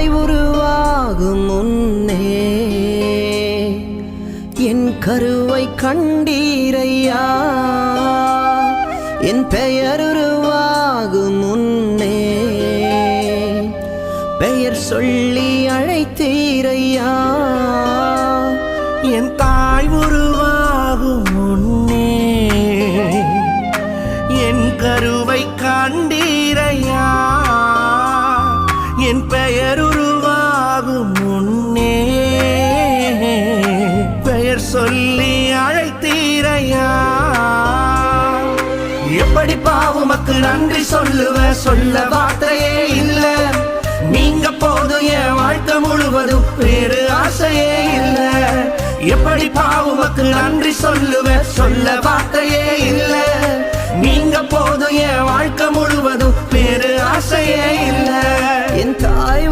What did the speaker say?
தாய் உருவாகும் முன்னே என் கருவை கண்டீரையா, என் பெயர் உருவாகும் முன்னே பெயர் சொல்லி அழைத்தீரையா. என் தாய் உருவாகும் முன்னே என் கருவை கண்டீரையா, என் பெயர் உருவாகும் முன்னே பெயர் சொல்லி அழைத்தீரையா. எப்படி பாவுமக்கு நன்றி சொல்லுவ, சொல்ல வார்த்தையே இல்ல. நீங்க போதும் என் வாழ்க்கை முழுவதும் வேறு ஆசையே இல்ல. எப்படி பாவுமக்கு நன்றி சொல்லுவ, சொல்ல வார்த்தையே இல்ல. நீங்க போதும் என் வாழ்க்கை முழுவதும் வேறு ஆசையே இல்ல. என் தாய்